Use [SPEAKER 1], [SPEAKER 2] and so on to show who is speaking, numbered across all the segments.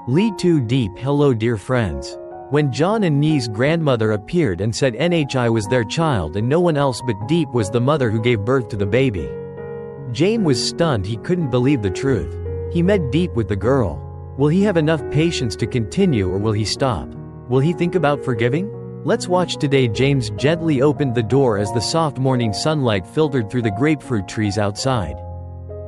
[SPEAKER 1] Tu Diep. Hello dear friends. When John and Nee's grandmother appeared and said NHI was their child and no one else but Diep was the mother who gave birth to the baby, Jame was stunned. He couldn't believe the truth. He met Diep with the girl. Will he have enough patience to continue, or will he stop? Will he think about forgiving? Let's watch today. James gently opened the door as the soft morning sunlight filtered through the grapefruit trees outside.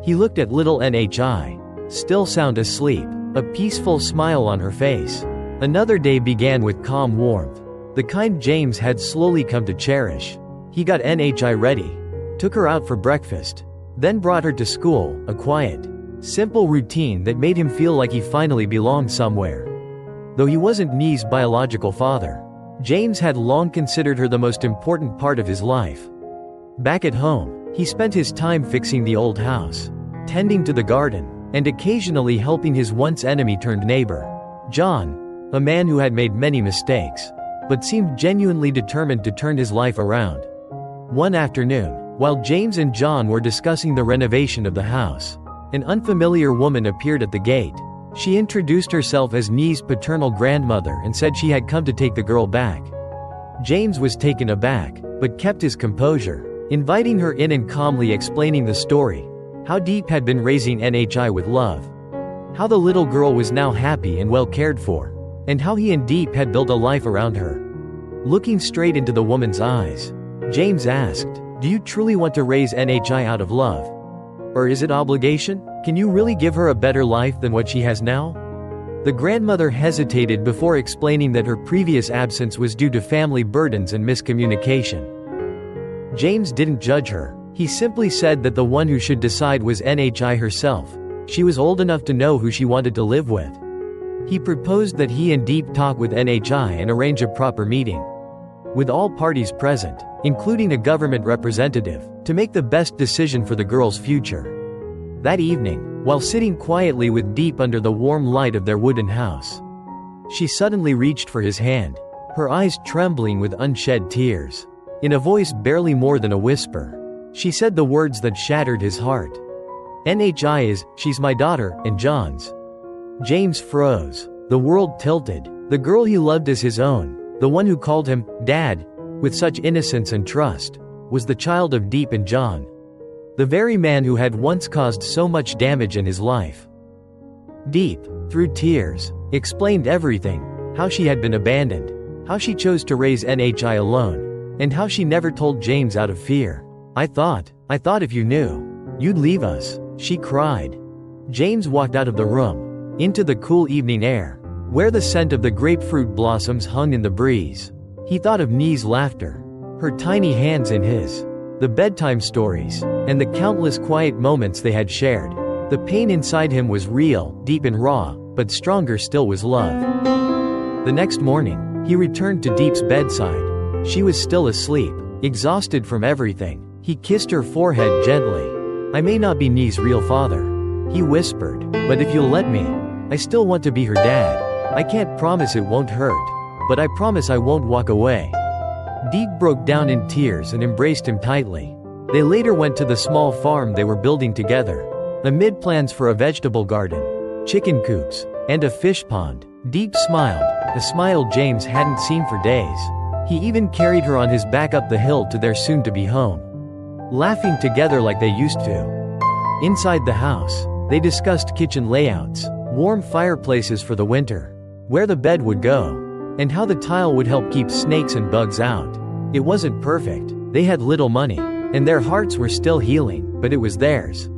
[SPEAKER 1] He looked at little NHI, still sound asleep, a peaceful smile on her face. Another day began with calm warmth, the kind James had slowly come to cherish. He got NHI ready, took her out for breakfast, then brought her to school, a quiet, simple routine that made him feel like he finally belonged somewhere. Though he wasn't Nee's biological father, James had long considered her the most important part of his life. Back at home, he spent his time fixing the old house, tending to the garden, and occasionally helping his once enemy-turned neighbor, John, a man who had made many mistakes, but seemed genuinely determined to turn his life around. One afternoon, while James and John were discussing the renovation of the house, an unfamiliar woman appeared at the gate. She introduced herself as Nee's paternal grandmother and said she had come to take the girl back. James was taken aback, but kept his composure, inviting her in and calmly explaining the story, how Diep had been raising NHI with love, how the little girl was now happy and well cared for, and how he and Diep had built a life around her. Looking straight into the woman's eyes, James asked, "Do you truly want to raise NHI out of love? Or is it obligation? Can you really give her a better life than what she has now?" The grandmother hesitated before explaining that her previous absence was due to family burdens and miscommunication. James didn't judge her. He simply said that the one who should decide was NHI herself. She was old enough to know who she wanted to live with. He proposed that he and Diep talk with NHI and arrange a proper meeting, with all parties present, including a government representative, to make the best decision for the girl's future. That evening, while sitting quietly with Diep under the warm light of their wooden house, she suddenly reached for his hand, her eyes trembling with unshed tears. In a voice barely more than a whisper, she said the words that shattered his heart. "NHI she's my daughter, and John's." James froze. The world tilted. The girl he loved as his own, the one who called him Dad with such innocence and trust, was the child of Diep and John. The very man who had once caused so much damage in his life. Diep, through tears, explained everything, how she had been abandoned, how she chose to raise NHI alone, and how she never told James out of fear. I thought if you knew, you'd leave us," she cried. James walked out of the room, into the cool evening air, where the scent of the grapefruit blossoms hung in the breeze. He thought of Nee's laughter, her tiny hands in his, the bedtime stories, and the countless quiet moments they had shared. The pain inside him was real, deep and raw, but stronger still was love. The next morning, he returned to Diep's bedside. She was still asleep, exhausted from everything. He kissed her forehead gently. "I may not be Nee's real father," he whispered, "but if you'll let me, I still want to be her dad. I can't promise it won't hurt, but I promise I won't walk away." Diep broke down in tears and embraced him tightly. They later went to the small farm they were building together. Amid plans for a vegetable garden, chicken coops, and a fish pond, Diep smiled, a smile James hadn't seen for days. He even carried her on his back up the hill to their soon-to-be home, laughing together like they used to. Inside the house, they discussed kitchen layouts, warm fireplaces for the winter, where the bed would go, and how the tile would help keep snakes and bugs out. It wasn't perfect, they had little money, and their hearts were still healing, but it was theirs.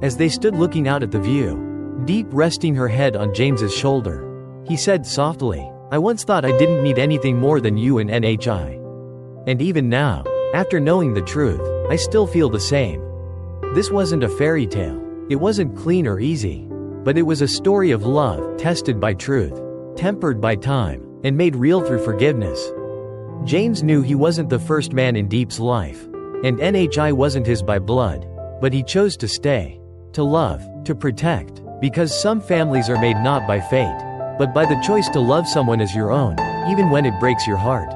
[SPEAKER 1] As they stood looking out at the view, Diep resting her head on James's shoulder, he said softly, "I once thought I didn't need anything more than you and NHI. And even now, after knowing the truth, I still feel the same." This wasn't a fairy tale. It wasn't clean or easy. But it was a story of love, tested by truth, tempered by time, and made real through forgiveness. James knew he wasn't the first man in Diep's life, and NHI wasn't his by blood, but he chose to stay, to love, to protect, because some families are made not by fate, but by the choice to love someone as your own, even when it breaks your heart.